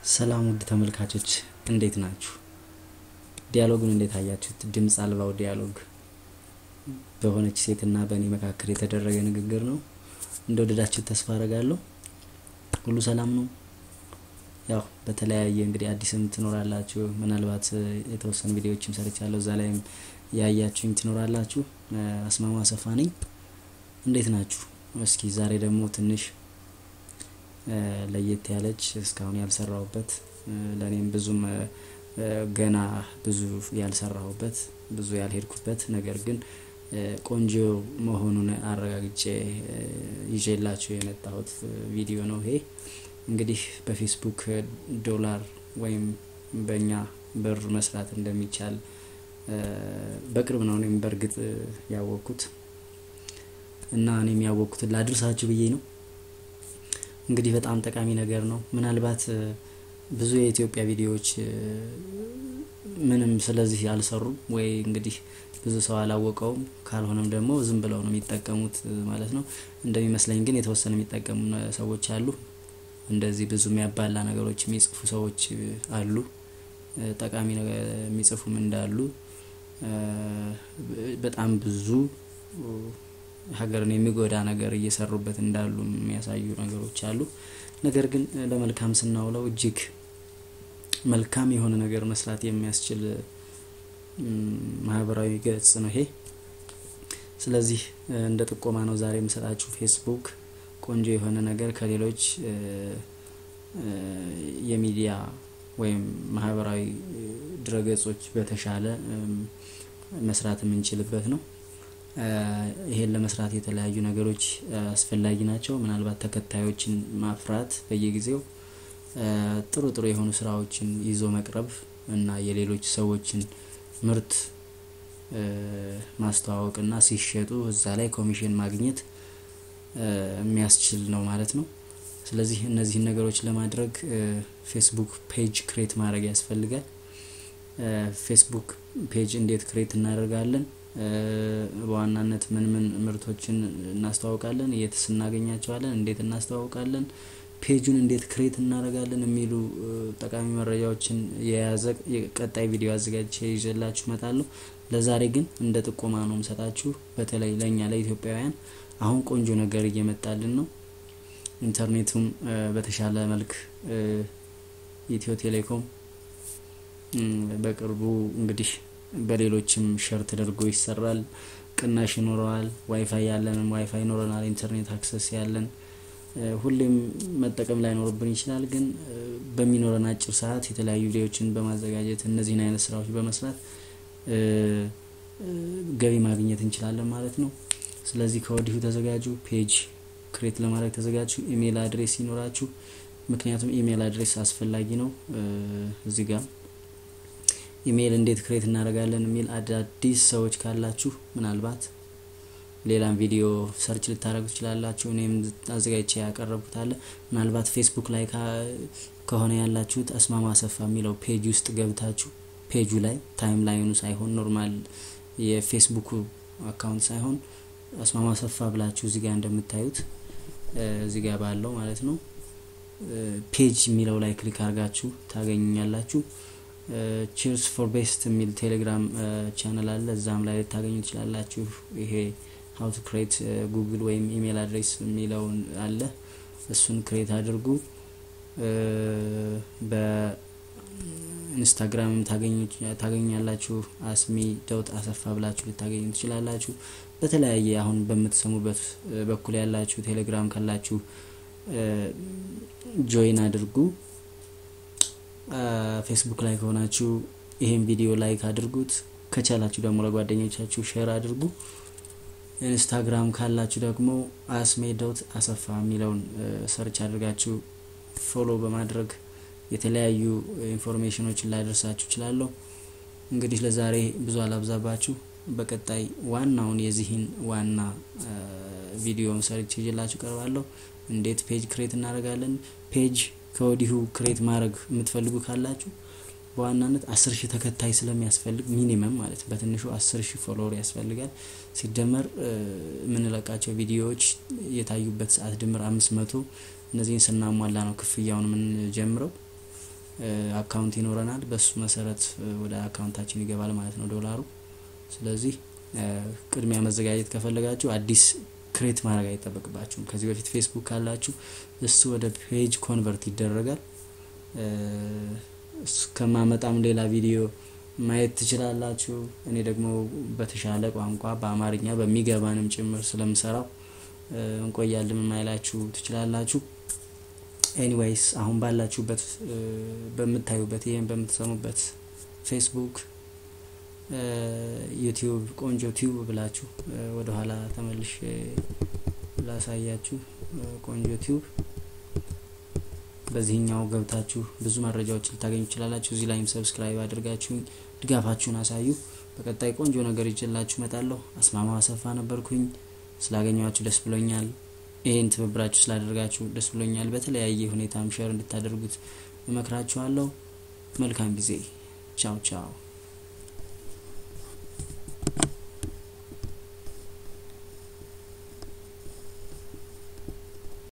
ሰላም ውድ ተመልካቾች እንዴት ናችሁ? ዲያሎጉን እንዴት አያችሁት? ድምጽ አልባው ዲያሎግ በሆነች ሴትና በእኔ መካከል የተደረገ ንግግር ነው። እንደወደዳችሁት ተስፋ አደርጋለሁ። ሁሉ ሰላም ነው? ያው በተለያየ እንግዲህ አዲስም ትኖራላችሁ፣ ምናልባት የተወሰኑ ቪዲዮዎችም ሰርቻለሁ፣ እዛ ላይም ያያችሁኝ ትኖራላችሁ። አስማማ አሰፋ ነኝ። እንዴት ናችሁ? እስኪ ዛሬ ደግሞ ትንሽ ለየት ያለች እስካሁን ያልሰራሁበት ለኔም ብዙም ገና ብዙ ያልሰራሁበት ብዙ ያልሄድኩበት ነገር ግን ቆንጆ መሆኑን አረጋግጬ ይዤላችሁ የመጣሁት ቪዲዮ ነው። ይሄ እንግዲህ በፌስቡክ ዶላር ወይም በእኛ ብር መስራት እንደሚቻል በቅርብ ነው እኔም በርግጥ ያወቅኩት እና እኔም ያወቅኩት ላድርሳችሁ ብዬ ነው። እንግዲህ በጣም ጠቃሚ ነገር ነው። ምናልባት ብዙ የኢትዮጵያ ቪዲዮዎች ምንም ስለዚህ ያልሰሩም ወይ እንግዲህ ብዙ ሰው አላወቀውም፣ ካልሆነም ደግሞ ዝም ብለው ነው የሚጠቀሙት ማለት ነው። እንደሚመስለኝ ግን የተወሰነ የሚጠቀሙ ሰዎች አሉ። እንደዚህ ብዙ የሚያባላ ነገሮች የሚጽፉ ሰዎች አሉ፣ ጠቃሚ ነገር የሚጽፉም እንዳሉ በጣም ብዙ ሀገርን የሚጎዳ ነገር እየሰሩበት እንዳሉ የሚያሳዩ ነገሮች አሉ። ነገር ግን ለመልካም ስናውለው እጅግ መልካም የሆነ ነገር መስራት የሚያስችል ማህበራዊ ገጽ ነው ይሄ። ስለዚህ እንደ ጥቆማ ነው ዛሬ የምሰጣችሁ። ፌስቡክ ቆንጆ የሆነ ነገር ከሌሎች የሚዲያ ወይም ማህበራዊ ድረገጾች በተሻለ መስራት የምንችልበት ነው። ይሄን ለመስራት የተለያዩ ነገሮች አስፈላጊ ናቸው። ምናልባት ተከታዮችን ማፍራት በየጊዜው ጥሩ የሆኑ ስራዎችን ይዞ መቅረብ እና የሌሎች ሰዎችን ምርት ማስተዋወቅና ሲሸጡ እዛ ላይ ኮሚሽን ማግኘት የሚያስችል ነው ማለት ነው። ስለዚህ እነዚህን ነገሮች ለማድረግ ፌስቡክ ፔጅ ክሬት ማድረግ ያስፈልጋል። ፌስቡክ ፔጅ እንዴት ክሬት እናደርጋለን? በዋናነት ምን ምርቶችን እናስተዋውቃለን? የትስ እናገኛቸዋለን? እንዴት እናስተዋውቃለን? ፔጁን እንዴት ክሬት እናደርጋለን? የሚሉ ጠቃሚ መረጃዎችን የያዘ ቀጣይ ቪዲዮ አዘጋጅቼ ይዤላችሁ እመጣለሁ። ለዛሬ ግን እንደ ጥቆማ ነው የምሰጣችሁ። በተለይ ለኛ ለኢትዮጵያውያን አሁን ቆንጆ ነገር እየመጣልን ነው። ኢንተርኔቱም በተሻለ መልክ ኢትዮ ቴሌኮም በቅርቡ እንግዲህ በሌሎችም ሸር ተደርጎ ይሰራል፣ ቅናሽ ይኖረዋል። ዋይፋይ ያለንም ዋይፋይ ይኖረናል፣ ኢንተርኔት አክሰስ ያለን ሁሌም መጠቀም ላይ ኖርብን ይችላል። ግን በሚኖረን አጭር ሰዓት የተለያዩ ቪዲዮዎችን በማዘጋጀት እነዚህን አይነት ስራዎች በመስራት ገቢ ማግኘት እንችላለን ማለት ነው። ስለዚህ ከወዲሁ ተዘጋጁ። ፔጅ ክሬት ለማድረግ ተዘጋጁ። ኢሜል አድሬስ ይኖራችሁ፣ ምክንያቱም ኢሜል አድሬስ አስፈላጊ ነው። እዚህ ጋር ኢሜል እንዴት ክሬት እናደርጋለን የሚል አዳዲስ ሰዎች ካላችሁ ምናልባት ሌላም ቪዲዮ ሰርች ልታደርጉ ትችላላችሁ። እኔም አዘጋጅቼ ያቀርቡት አለ። ምናልባት ፌስቡክ ላይ ከሆነ ያላችሁት አስማማ አሰፋ የሚለው ፔጅ ውስጥ ገብታችሁ ፔጁ ላይ ታይም ላይኑ ሳይሆን ኖርማል የፌስቡክ አካውንት ሳይሆን አስማማ አሰፋ ብላችሁ እዚህ ጋር እንደምታዩት እዚህ ጋር ባለው ማለት ነው ፔጅ የሚለው ላይ ክሊክ አድርጋችሁ ታገኙኛላችሁ። ቺርስ ፎር ቤስት የሚል ቴሌግራም ቻናል አለ፣ እዛም ላይ ልታገኙ ትችላላችሁ። ይሄ how to create ጉግል ወይም ኢሜል አድሬስ የሚለው አለ፣ እሱን ክሬት አድርጉ። በኢንስታግራም ታገኛላችሁ፣ asmi.asafa ብላችሁ ልታገኙ ትችላላችሁ። በተለያየ አሁን በምትሰሙበት በኩል ያላችሁ ቴሌግራም ካላችሁ ጆይን አድርጉ። ፌስቡክ ላይ ከሆናችሁ ይሄን ቪዲዮ ላይክ አድርጉት፣ ከቻላችሁ ደግሞ ለጓደኞቻችሁ ሼር አድርጉ። ኢንስታግራም ካላችሁ ደግሞ asmi.asafa የሚለውን ሰርች አድርጋችሁ ፎሎ በማድረግ የተለያዩ ኢንፎርሜሽኖችን ላደርሳችሁ እችላለሁ። እንግዲህ ለዛሬ ብዙ አላብዛባችሁ። በቀጣይ ዋናውን የዚህን ዋና ቪዲዮን ሰርች ይዤላችሁ ቀርባለሁ። እንዴት ፔጅ ክሬት እናደርጋለን? ፔጅ ከወዲሁ ክሬት ማድረግ የምትፈልጉ ካላችሁ በዋናነት 10000 ተከታይ ስለሚያስፈልግ ሚኒመም ማለት በትንሹ 10000 ፎሎወር ያስፈልጋል። ሲደመር ምን ለቃቸው ቪዲዮዎች የታዩበት ሰዓት ድምር 500 እነዚህን ስናሟላ ነው ክፍያውን ምን ጀምረው አካውንት ይኖረናል በሱ መሰረት ወደ አካውንታችን ይገባል ማለት ነው ዶላሩ ስለዚህ ቅድሚያ መዘጋጀት ከፈለጋችሁ አዲስ ክሬት ማድረግ አይጠበቅባችሁም ከዚህ በፊት ፌስቡክ ካላችሁ እሱ ወደ ፔጅ ኮንቨርት ይደረጋል ከማመጣም ሌላ ቪዲዮ ማየት ትችላላችሁ እኔ ደግሞ በተሻለ ቋንቋ በአማርኛ በሚገባንም ጭምር ስለምሰራው እንቆያለን ማይላችሁ ትችላላችሁ ኤኒዌይስ አሁን ባላችሁበት በመታዩበት ይሄን በመተሰሙበት ፌስቡክ ዩቲዩብ ቆንጆ ቲዩብ ብላችሁ ወደ ኋላ ተመልሼ ላሳያችሁ ቆንጆ ቲዩብ በዚህኛው ገብታችሁ ብዙ መረጃዎችን ታገኙ ይችላልላችሁ እዚህ ላይም ሰብስክራይብ አድርጋችሁ ድጋፋችሁን አሳዩ በቀጣይ ቆንጆ ነገር ይችላልላችሁ መጣለሁ አስማማው አሰፋ ነበርኩኝ ስላገኛችሁ ደስ ብሎኛል ይሄን ትብብራችሁ ስላደረጋችሁ ደስ ብሎኛል በተለያየ ሁኔታም ሼር እንድታደርጉት እመክራችኋለሁ መልካም ጊዜ ቻው ቻው